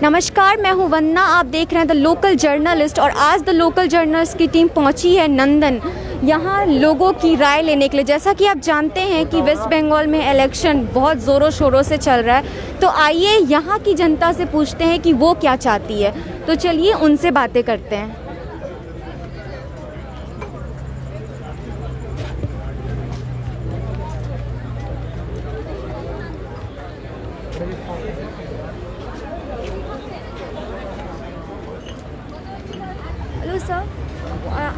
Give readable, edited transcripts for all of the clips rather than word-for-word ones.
नमस्कार, मैं हूं वंदना। आप देख रहे हैं द लोकल जर्नलिस्ट और आज द लोकल जर्नलिस्ट की टीम पहुंची है नंदन, यहां लोगों की राय लेने के लिए। जैसा कि आप जानते हैं कि वेस्ट बंगाल में इलेक्शन बहुत ज़ोरों शोरों से चल रहा है, तो आइए यहां की जनता से पूछते हैं कि वो क्या चाहती है। तो चलिए उनसे बातें करते हैं। हेलो सर,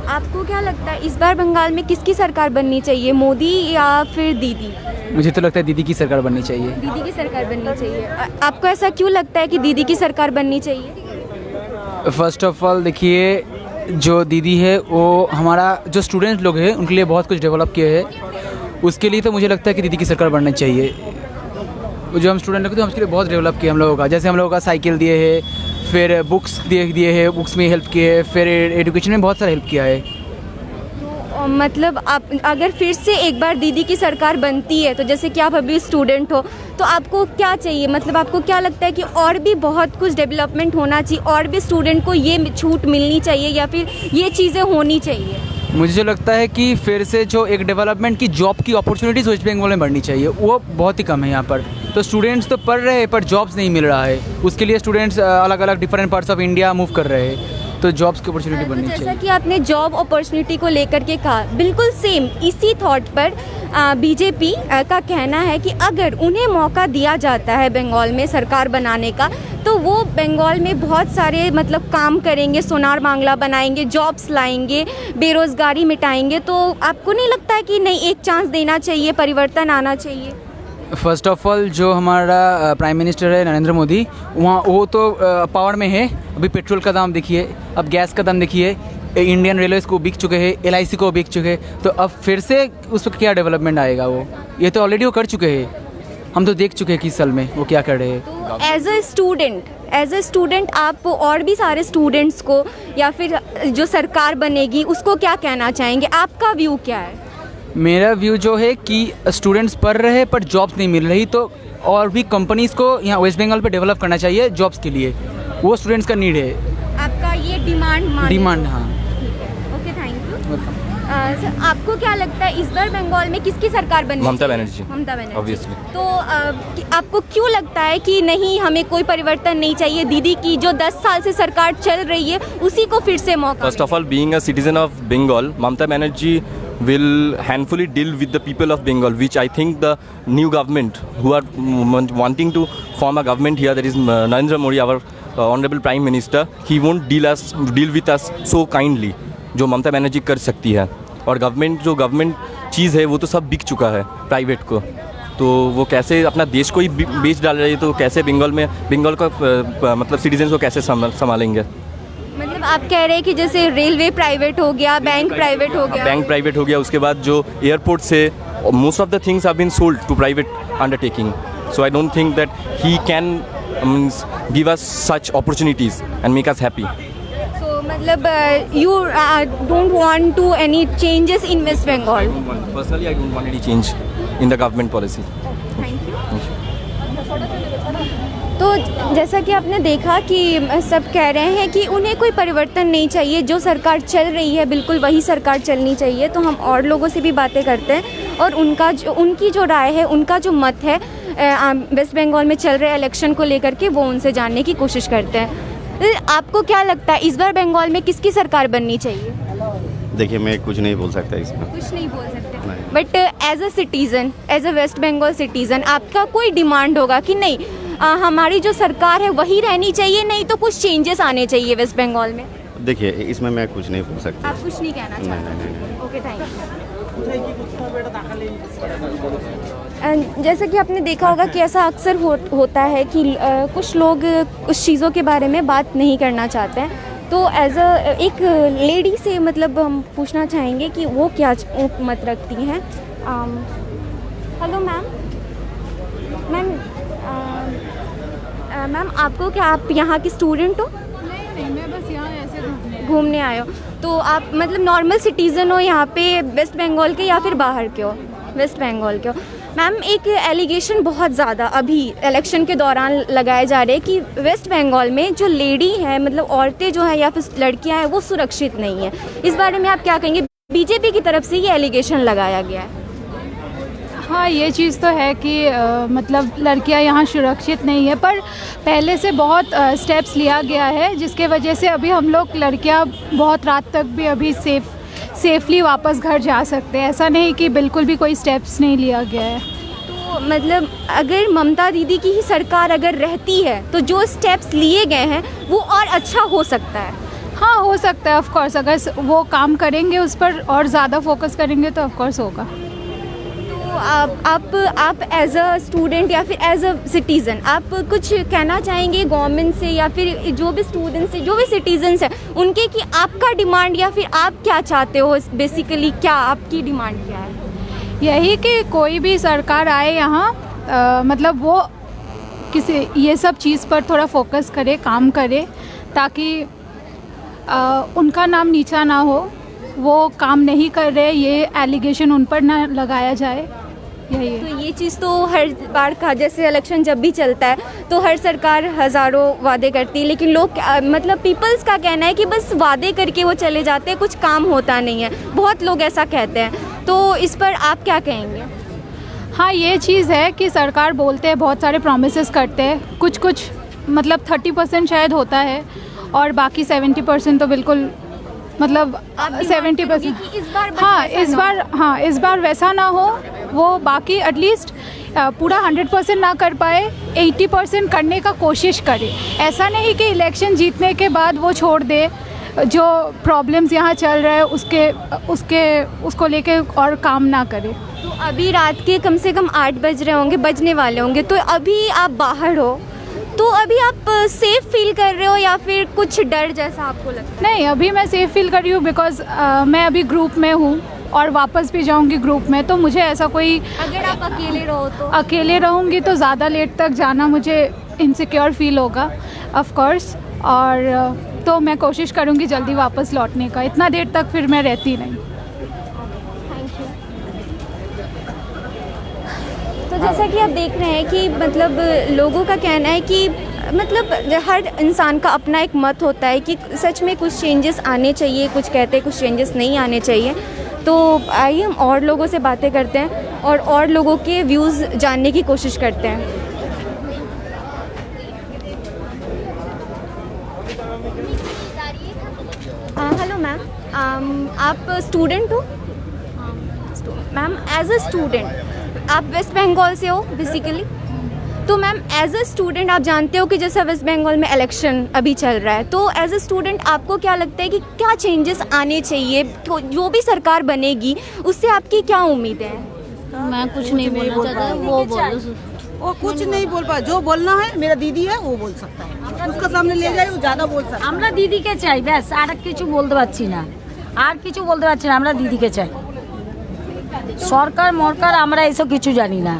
आपको क्या लगता है इस बार बंगाल में किसकी सरकार बननी चाहिए, मोदी या फिर दीदी? मुझे तो लगता है दीदी की सरकार बननी चाहिए। दीदी की सरकार बननी चाहिए। आपको ऐसा क्यों लगता है कि दीदी की सरकार बननी चाहिए? फर्स्ट ऑफ ऑल देखिए, जो दीदी है वो हमारा जो स्टूडेंट लोग हैं उनके लिए बहुत कुछ डेवलप किए हैं। उसके लिए तो मुझे लगता है कि दीदी की सरकार बननी चाहिए। जो हम स्टूडेंट लोग थे, हम उसके लिए बहुत डेवलप किए हम लोगों का। जैसे हम लोगों का साइकिल दिए है, फिर बुक्स दिए है, बुक्स में हेल्प किए है, फिर एजुकेशन में बहुत सारा हेल्प किया है। तो मतलब आप अगर फिर से एक बार दीदी की सरकार बनती है, तो जैसे कि आप अभी स्टूडेंट हो, तो आपको क्या चाहिए? मतलब आपको क्या लगता है कि और भी बहुत कुछ डेवलपमेंट होना चाहिए, और भी स्टूडेंट को ये छूट मिलनी चाहिए, या फिर ये चीज़ें होनी चाहिए? मुझे जो लगता है कि फिर से जो एक डेवलपमेंट की जॉब की अपॉर्चुनिटीज़ वेस्ट बंगाल में बढ़नी चाहिए, वो बहुत ही कम है यहाँ पर। तो स्टूडेंट्स तो पढ़ रहे हैं पर जॉब्स नहीं मिल रहा है। उसके लिए स्टूडेंट्स अलग अलग different parts of India move कर रहे हैं, तो जॉब्स की अपॉर्चुनिटी बननी चाहिए। जैसा कि आपने जॉब अपॉर्चुनिटी को लेकर के कहा, बिल्कुल सेम इसी थॉट पर बीजेपी का कहना है कि अगर उन्हें मौका दिया जाता है बंगाल में सरकार बनाने का, तो वो बंगाल में बहुत सारे मतलब काम करेंगे, सोनार बांग्ला बनाएंगे, जॉब्स लाएंगे, बेरोज़गारी मिटाएंगे। तो आपको नहीं लगता है कि नहीं, एक चांस देना चाहिए, परिवर्तन आना चाहिए? फर्स्ट ऑफ ऑल जो हमारा प्राइम मिनिस्टर है नरेंद्र मोदी, वहाँ वो तो पावर में है। अभी पेट्रोल का दाम देखिए, अब गैस का दाम देखिए, इंडियन रेलवेज को बिक चुके हैं, LIC को बिक चुके हैं। तो अब फिर से उस वक्त क्या डेवलपमेंट आएगा? वो ये तो ऑलरेडी वो कर चुके हैं। हम तो देख चुके हैं कि इस साल में वो क्या कर रहे हैं। तो एज अ स्टूडेंट आप और भी सारे स्टूडेंट्स को, या फिर जो सरकार बनेगी उसको क्या कहना चाहेंगे? आपका व्यू क्या है? मेरा व्यू जो है कि स्टूडेंट्स पढ़ रहे हैं पर जॉब्स नहीं मिल रही, तो और भी कंपनीज़ को यहाँ वेस्ट बंगाल पे डेवलप करना चाहिए जॉब्स के लिए। वो स्टूडेंट्स का नीड है। आपका ये डिमांड? हाँ। Okay, thank you. सर, आपको क्या लगता है इस बार बंगाल में किसकी सरकार बननी? ममता बनर्जी। ऑब्वियसली। तो आपको क्यों लगता है कि नहीं, हमें कोई परिवर्तन नहीं चाहिए, दीदी की जो 10 साल से सरकार चल रही है उसी को फिर से मौका? First of all, being a citizen of Bengal, Mamata Banerjee will handfully deal with the people of Bengal, which I think the new government who are wanting to form a government here, that is Narendra Modi, our honorable Prime Minister, he won't deal with us so kindly जो ममता बनर्जी कर सकती है। और government चीज़ है वो तो सब बिक चुका है प्राइवेट को, तो वो कैसे अपना देश को ही बेच डाल रही है, तो कैसे बंगाल का मतलब सिटीजन को कैसे संभालेंगे? मतलब आप कह रहे हैं कि जैसे रेलवे प्राइवेट हो गया, बैंक प्राइवेट हो गया, उसके बाद जो एयरपोर्ट से most of the things have been sold to private undertaking. So I don't think that he can give us such opportunities and make us happy. So मतलब you don't want to any changes in West Bengal? Personally, I don't want any change in the government policy. Thank you. तो जैसा कि आपने देखा कि सब कह रहे हैं कि उन्हें कोई परिवर्तन नहीं चाहिए, जो सरकार चल रही है बिल्कुल वही सरकार चलनी चाहिए। तो हम और लोगों से भी बातें करते हैं और उनकी जो राय है, उनका जो मत है वेस्ट बंगाल में चल रहे इलेक्शन को लेकर के, वो उनसे जानने की कोशिश करते हैं। आपको क्या लगता है इस बार बंगाल में किसकी सरकार बननी चाहिए? देखिए, मैं कुछ नहीं बोल सकता इसमें। कुछ नहीं बोल सकते, but as a citizen, as a West Bengal citizen, आपका कोई डिमांड होगा कि नहीं, हमारी जो सरकार है वही रहनी चाहिए, नहीं तो कुछ चेंजेस आने चाहिए वेस्ट बंगाल में? देखिए, इसमें मैं कुछ नहीं बोल सकता। आप कुछ नहीं कहना चाहते? Okay, thank you. जैसा कि आपने देखा होगा कि ऐसा अक्सर होता है कि कुछ लोग कुछ चीज़ों के बारे में बात नहीं करना चाहते हैं। तो एज एक लेडी से मतलब हम पूछना चाहेंगे कि वो क्या मत रखती हैं। हेलो मैम, आपको क्या, आप यहाँ की स्टूडेंट हो? नहीं, मैं बस यहाँ ऐसे घूमने आए हो? तो आप मतलब नॉर्मल सिटीज़न हो यहाँ पे वेस्ट बंगाल के, या फिर बाहर के हो? वेस्ट बंगाल के हो। मैम एक एलिगेशन बहुत ज़्यादा अभी इलेक्शन के दौरान लगाए जा रहे हैं कि वेस्ट बंगाल में जो लेडी है, मतलब औरतें जो हैं या फिर लड़कियां हैं, वो सुरक्षित नहीं है। इस बारे में आप क्या कहेंगे? बीजेपी की तरफ से ये एलिगेशन लगाया गया है। हाँ, ये चीज़ तो है कि मतलब लड़कियां यहाँ सुरक्षित नहीं है, पर पहले से बहुत स्टेप्स लिया गया है जिसके वजह से अभी हम लोग लड़कियां बहुत रात तक भी अभी सेफली वापस घर जा सकते हैं। ऐसा नहीं कि बिल्कुल भी कोई स्टेप्स नहीं लिया गया है। तो मतलब अगर ममता दीदी की ही सरकार अगर रहती है तो जो स्टेप्स लिए गए हैं वो और अच्छा हो सकता है। हाँ, हो सकता है ऑफ कोर्स, अगर वो काम करेंगे उस पर और ज़्यादा फोकस करेंगे तो ऑफ कोर्स होगा। तो आप एज अ स्टूडेंट या फिर एज अ सिटीज़न आप कुछ कहना चाहेंगे गवर्नमेंट से या फिर जो भी स्टूडेंट्स हैं, जो भी सिटीजन्स हैं, उनके कि आपका डिमांड या फिर आप क्या चाहते हो? बेसिकली क्या आपकी डिमांड क्या है? यही कि कोई भी सरकार आए यहाँ मतलब वो किसी ये सब चीज़ पर थोड़ा फोकस करे, काम करे, ताकि उनका नाम नीचा ना हो। वो काम नहीं कर रहे, ये एलिगेशन उन पर ना लगाया जाए, यही है। तो ये चीज़ तो हर बार का जैसे इलेक्शन जब भी चलता है तो हर सरकार हज़ारों वादे करती है, लेकिन लोग मतलब पीपल्स का कहना है कि बस वादे करके वो चले जाते हैं, कुछ काम होता नहीं है। बहुत लोग ऐसा कहते हैं, तो इस पर आप क्या कहेंगे? हाँ, ये चीज़ है कि सरकार बोलते हैं, बहुत सारे प्रॉमिसेस करते हैं, कुछ मतलब 30% शायद होता है और बाकी 70% तो बिल्कुल मतलब 70%। इस बार वैसा ना हो, वो बाकी एटलीस्ट पूरा 100% ना कर पाए, 80% करने का कोशिश करे। ऐसा नहीं कि इलेक्शन जीतने के बाद वो छोड़ दे, जो प्रॉब्लम्स यहाँ चल रहा है उसको लेके और काम ना करे। तो अभी रात के कम से कम 8 बजने वाले होंगे, तो अभी आप बाहर हो, तो अभी आप सेफ़ फील कर रहे हो या फिर कुछ डर जैसा आपको लगता है? नहीं, अभी मैं सेफ़ फील कर रही हूँ बिकॉज़ मैं अभी ग्रुप में हूँ और वापस भी जाऊँगी ग्रुप में, तो मुझे ऐसा कोई, अगर आप अकेले रहो तो? अकेले रहूँगी तो ज़्यादा लेट तक जाना मुझे इनसिक्योर फील होगा ऑफ कोर्स, और तो मैं कोशिश करूँगी जल्दी वापस लौटने का। इतना देर तक फिर मैं रहती नहीं। तो जैसा कि आप देख रहे हैं कि मतलब लोगों का कहना है कि मतलब हर इंसान का अपना एक मत होता है कि सच में कुछ चेंजेस आने चाहिए, कुछ कहते हैं कुछ चेंजेस नहीं आने चाहिए। तो आइए हम और लोगों से बातें करते हैं और लोगों के व्यूज़ जानने की कोशिश करते हैं। हेलो मैम, आप स्टूडेंट हो? मैम एज अ स्टूडेंट आप वेस्ट बंगाल से हो बेसिकली, तो मैम एज अ स्टूडेंट आप जानते हो कि जैसा वेस्ट बंगाल में इलेक्शन अभी चल रहा है, तो एज अ स्टूडेंट आपको क्या लगता है कि क्या चेंजेस आने चाहिए? तो जो भी सरकार बनेगी उससे आपकी क्या उम्मीदें हैं? मैं कुछ नहीं बोलना चाहता, वो बोलो। वो कुछ नहीं बोल पा, जो बोलना है मेरा दीदी है वो बोल सकता है, उसका सामने ले जाए वो ज़्यादा बोल सकता है। আমরা দিদিকে চাই, ব্যাস আর কিছু বলতে পারছি না, আমরা দিদিকে চাই। সরকার মরকার আমরা এসব কিছু জানি না,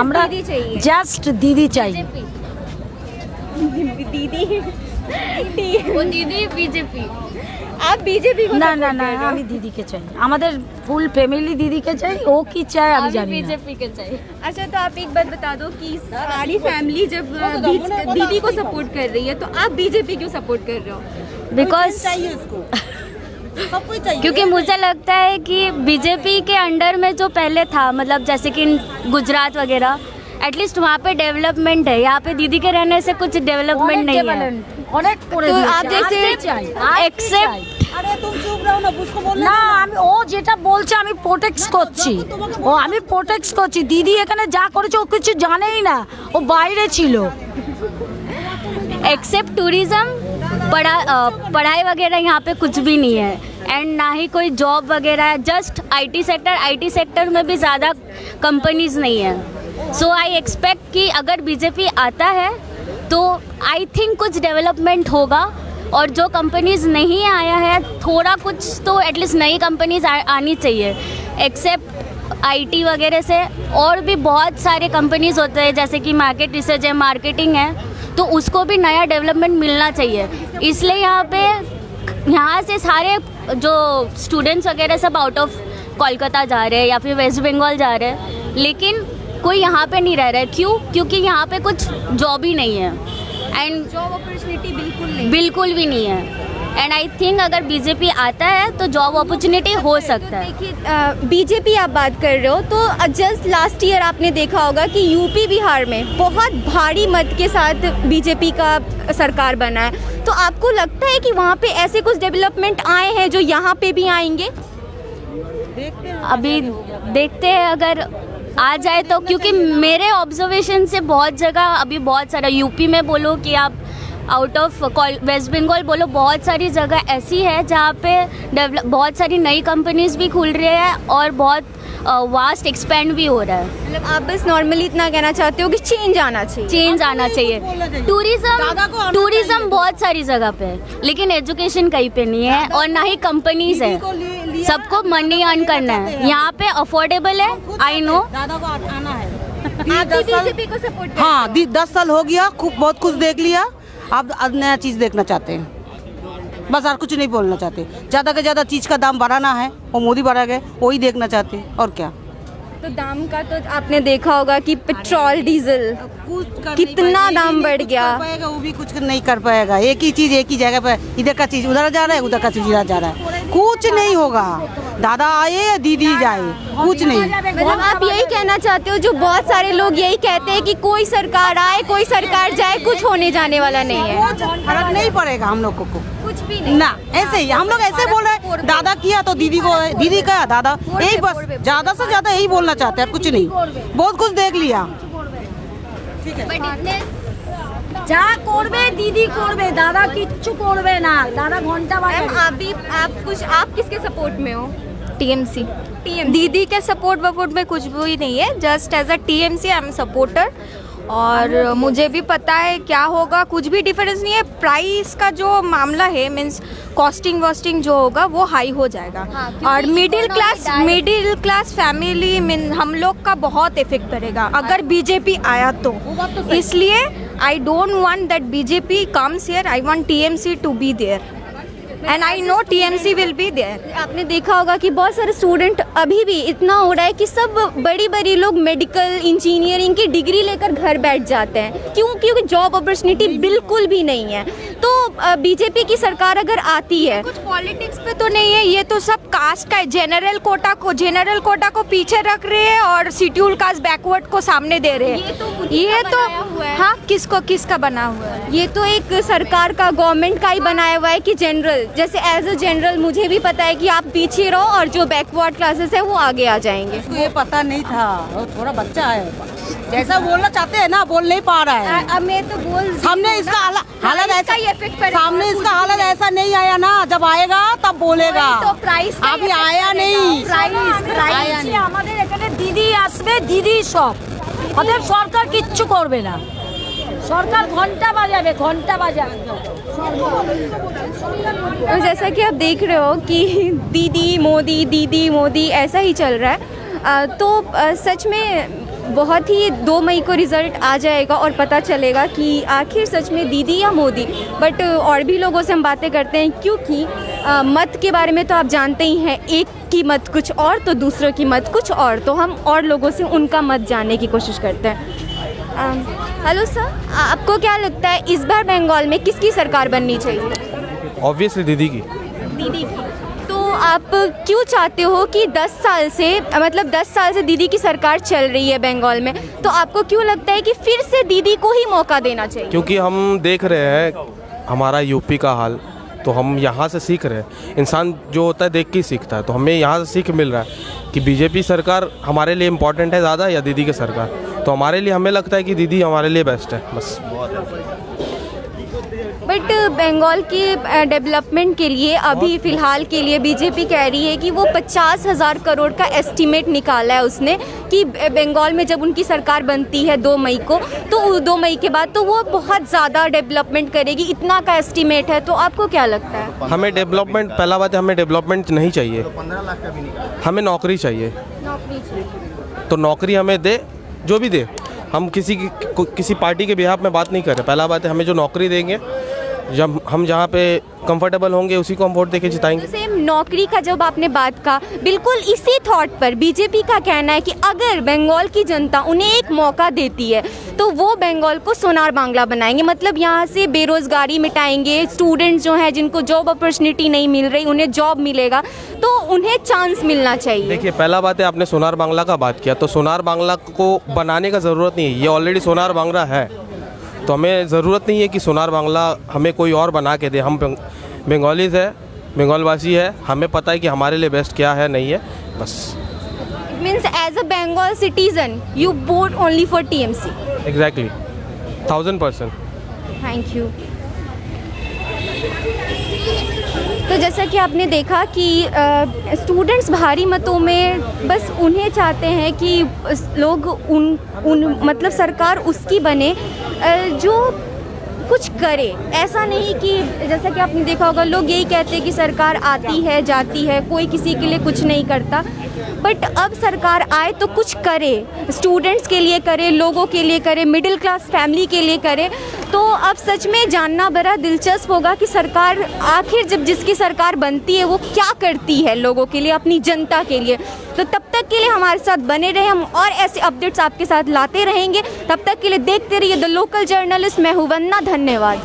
আমরা दीदी चाहिए। জাস্ট দিদি চাই। दीदी वो दीदी बीजेपी, आप बीजेपी को না support না না कर रहे हो? আমি দিদিকে চাই, আমাদের ফুল ফ্যামিলি দিদিকে চাই। ও কি চায় আমি জানি না। बीजेपी के चाहिए। अच्छा, तो आप एक बात बता दो कि सारी फैमिली जब दीदी को सपोर्ट कर रही है तो आप बीजेपी क्यों सपोर्ट कर रहे हो? बिकॉज चाहिए उसको, सब कुछ चाहिए। क्योंकि मुझे लगता है कि बीजेपी के अंडर में जो पहले था, मतलब जैसे कि गुजरात वगैरह, एटलीस्ट वहाँ पे डेवलपमेंट है। यहाँ पे दीदी के रहने से कुछ डेवलपमेंट नहीं है। অনেক করে तो দিয়েছে। आप जैसे আর কি চাই? আর কি एक्सेप्ट চাই? अरे तुम चुप रहो ना, उसको बोलने না আমি ও যেটা বলছে আমি প্রোটেক্ট করছি, আমি প্রোটেক্ট করছি। দিদি এখানে যা করেছে ও কিছু জানেই না, ও বাইরে ছিল। एक्सेप्ट टूरिज़्म, पढ़ाई वगैरह यहाँ पे कुछ भी नहीं है, एंड ना ही कोई जॉब वगैरह है। जस्ट आईटी सेक्टर में भी ज़्यादा कंपनीज नहीं है। सो आई एक्सपेक्ट कि अगर बीजेपी आता है तो आई थिंक कुछ डेवलपमेंट होगा, और जो कंपनीज नहीं आया है थोड़ा कुछ तो एटलीस्ट नई कंपनीज आनी चाहिए। एक्सेप्ट आईटी वगैरह से और भी बहुत सारे कंपनीज होते हैं, जैसे कि मार्केट रिसर्च है, मार्केटिंग है, तो उसको भी नया डेवलपमेंट मिलना चाहिए। इसलिए यहाँ से सारे जो स्टूडेंट्स वगैरह सब आउट ऑफ कोलकाता जा रहे हैं या फिर वेस्ट बंगाल जा रहे हैं, लेकिन कोई यहाँ पे नहीं रह रहा है। क्यों? क्योंकि यहाँ पे कुछ जॉब ही नहीं है एंड जॉब अपॉर्चुनिटी बिल्कुल बिल्कुल भी नहीं है। एंड आई थिंक अगर बीजेपी आता है तो जॉब अपॉर्चुनिटी हो सकता है। देखिए बीजेपी आप बात कर रहे हो तो जस्ट लास्ट ईयर आपने देखा होगा कि यूपी बिहार में बहुत भारी मत के साथ बीजेपी का सरकार बना है। तो आपको लगता है कि वहाँ पे ऐसे कुछ डेवलपमेंट आए हैं जो यहाँ पे भी आएंगे? अभी देखते हैं अगर आ जाए तो, क्योंकि मेरे ऑब्जर्वेशन से बहुत जगह अभी बहुत सारा यूपी में बोलो कि आप आउट ऑफ वेस्ट बंगाल बोलो, बहुत सारी जगह ऐसी है जहाँ पे बहुत सारी नई कंपनीज भी खुल रही है और बहुत वास्ट एक्सपेंड भी हो रहा है। मतलब आप बस नॉर्मली इतना कहना चाहते हो कि चेंज आना चाहिए? चेंज आना चाहिए। टूरिज्म बहुत सारी जगह पे है लेकिन एजुकेशन कहीं पे नहीं है और ना ही कंपनीज है। सबको मनी अर्न करना है। यहाँ पे अफोर्डेबल है, आई नो। दादा को आना है। आप भी बीजेपी को सपोर्ट करते हाँ 10 साल हो गया, खूब बहुत कुछ देख लिया, अब नया चीज़ देखना चाहते हैं, बस और कुछ नहीं बोलना चाहते। ज़्यादा से ज़्यादा चीज़ का दाम बढ़ाना है, वो मोदी बढ़ा गए, वही देखना चाहते हैं और क्या। तो दाम का तो आपने देखा होगा कि पेट्रोल डीजल कितना दाम बढ़ गया। वो भी कुछ नहीं कर पाएगा। एक ही चीज़ एक ही जगह पर, इधर का चीज़ उधर जा रहा है, उधर का चीज़ इधर जा रहा है, कुछ नहीं होगा। दादा आए या दीदी जाए, कुछ नहीं। मतलब आप यही कहना चाहते हो, जो बहुत सारे लोग यही कहते हैं कि कोई सरकार आए कोई सरकार जाए, कुछ होने जाने वाला नहीं है, फर्क नहीं पड़ेगा हम लोग को कुछ भी नहीं ना। ऐसे ही हम लोग ऐसे बोल रहे हैं, दादा किया तो दीदी को, दीदी का दादा, यही बस ज़्यादा से ज़्यादा यही बोलना चाहते हैं, कुछ नहीं। बहुत कुछ देख लिया। যা করবে দিদি করবে, দাদা কিচ্ছু করবে না। দাদা ঘন্টা বাজে। आप किसके सपोर्ट में हो? टीएमसी। दीदी के सपोर्ट वपोर्ट में कुछ भी नहीं है, just as a TMC I am supporter. और मुझे भी पता है क्या होगा, कुछ भी डिफरेंस नहीं है। प्राइस का जो मामला है, मीन्स कॉस्टिंग वॉस्टिंग जो होगा वो हाई हो जाएगा। और मिडिल क्लास फैमिली मीन हम लोग का बहुत इफेक्ट पड़ेगा अगर बीजेपी आया तो। इसलिए I don't want that BJP comes here, I want TMC to be there and I know TMC will be there. आपने देखा होगा कि बहुत सारे स्टूडेंट अभी भी इतना हो रहा है कि सब बड़ी लोग मेडिकल इंजीनियरिंग की डिग्री लेकर घर बैठ जाते हैं। क्यों? क्योंकि जॉब अपॉर्चुनिटी बिल्कुल भी नहीं है। तो बीजेपी की सरकार अगर आती है, कुछ पॉलिटिक्स पे तो नहीं है, ये तो सब कास्ट का है। जनरल कोटा को पीछे रख रहे हैं और शेड्यूल कास्ट बैकवर्ड को सामने दे रहे हैं। ये तो हाँ, किसका बना हुआ है? ये तो एक सरकार का, गवर्नमेंट का ही बनाया हुआ है कि जनरल, जैसे एज अ जनरल मुझे भी पता है कि आप पीछे रहो और जो बैकवर्ड क्लासेस है वो आगे आ जाएंगे। उसको ये पता नहीं था, वो थोड़ा बच्चा है, जैसा बोलना चाहते हैं ना बोल नहीं पा रहा है। अब मैं तो बोल सामने इसका हालत ऐसा, सामने इसका हालत ऐसा नहीं आया ना, जब आएगा तब बोलेगा। तो प्राइस अभी आया नहीं। আমাদের এখানে দিদি আসবে, দিদি সব ওদের সরকার কিচ্ছু করবে না। সরকার ঘন্টা বাজাবে। तो जैसा कि आप देख रहे हो कि दीदी मोदी ऐसा ही चल रहा है। तो सच में बहुत ही 2 मई को रिज़ल्ट आ जाएगा और पता चलेगा कि आखिर सच में दीदी या मोदी। बट और भी लोगों से हम बातें करते हैं, क्योंकि मत के बारे में तो आप जानते ही हैं, एक की मत कुछ और तो दूसरों की मत कुछ और। तो हम और लोगों से उनका मत जानने की कोशिश करते हैं। हेलो सर, आपको क्या लगता है इस बार बंगाल में किसकी सरकार बननी चाहिए? ऑब्वियसली दीदी की। तो आप क्यों चाहते हो कि 10 साल से दीदी की सरकार चल रही है बंगाल में, तो आपको क्यों लगता है कि फिर से दीदी को ही मौका देना चाहिए? क्योंकि हम देख रहे हैं हमारा यूपी का हाल, तो हम यहाँ से सीख रहे हैं। इंसान जो होता है देख के ही सीखता है, तो हमें यहाँ से सीख मिल रहा है कि बीजेपी सरकार हमारे लिए इम्पोर्टेंट है ज़्यादा या दीदी की सरकार। तो हमारे लिए हमें लगता है कि दीदी हमारे लिए बेस्ट है बस। बट बंगाल के डेवलपमेंट के लिए अभी फ़िलहाल के लिए बीजेपी कह रही है कि वो 50,000 करोड़ का एस्टीमेट निकाला है उसने कि बंगाल में जब उनकी सरकार बनती है 2 मई को, तो 2 मई के बाद तो वो बहुत ज़्यादा डेवलपमेंट करेगी, इतना का एस्टीमेट है। तो आपको क्या लगता है? हमें डेवलपमेंट, पहला बात है हमें डेवलपमेंट नहीं चाहिए, हमें नौकरी चाहिए। तो नौकरी हमें दे, जो भी दे। हम किसी पार्टी के बिहाफ में बात नहीं कर रहे। पहला बात है हमें जो नौकरी देंगे, जब हम जहाँ पे कंफर्टेबल होंगे उसी को हम वोट देके जिताएंगे। सेम नौकरी का जब आपने बात कहा, बिल्कुल इसी थॉट पर बीजेपी का कहना है कि अगर बंगाल की जनता उन्हें एक मौका देती है तो वो बंगाल को सोनार बांग्ला बनाएंगे। मतलब यहाँ से बेरोज़गारी मिटाएंगे, स्टूडेंट्स जो हैं जिनको जॉब अपॉर्चुनिटी नहीं मिल रही उन्हें जॉब मिलेगा, तो उन्हें चांस मिलना चाहिए। देखिए, पहला बात है आपने सोनार बांग्ला का बात किया, तो सोनार बांग्ला को बनाने का ज़रूरत नहीं है, ये ऑलरेडी सोनार बांग्ला है। तो हमें ज़रूरत नहीं है कि सोनार बांग्ला हमें कोई और बना के दे। हम बंगालीज है, बंगालवासी है, हमें पता है कि हमारे लिए बेस्ट क्या है नहीं है, बस। It means as a Bengal citizen, you vote only for TMC. Exactly, 1000%. Thank you. तो जैसा कि आपने देखा कि स्टूडेंट्स भारी मतों में बस उन्हें चाहते हैं कि लोग उन मतलब सरकार उसकी बने जो कुछ करे। ऐसा नहीं कि जैसा कि आपने देखा होगा लोग यही कहते हैं कि सरकार आती है जाती है, कोई किसी के लिए कुछ नहीं करता, बट अब सरकार आए तो कुछ करे, स्टूडेंट्स के लिए करे, लोगों के लिए करे, मिडिल क्लास फैमिली के लिए करे। तो अब सच में जानना बड़ा दिलचस्प होगा कि सरकार आखिर जब जिसकी सरकार बनती है वो क्या करती है लोगों के लिए, अपनी जनता के लिए। तो तब तक के लिए हमारे साथ बने रहे, हम और ऐसे अपडेट्स आपके साथ लाते रहेंगे। तब तक के लिए देखते रहिए द लोकल जर्नलिस्ट। मैं हूं वंदना, धन्यवाद।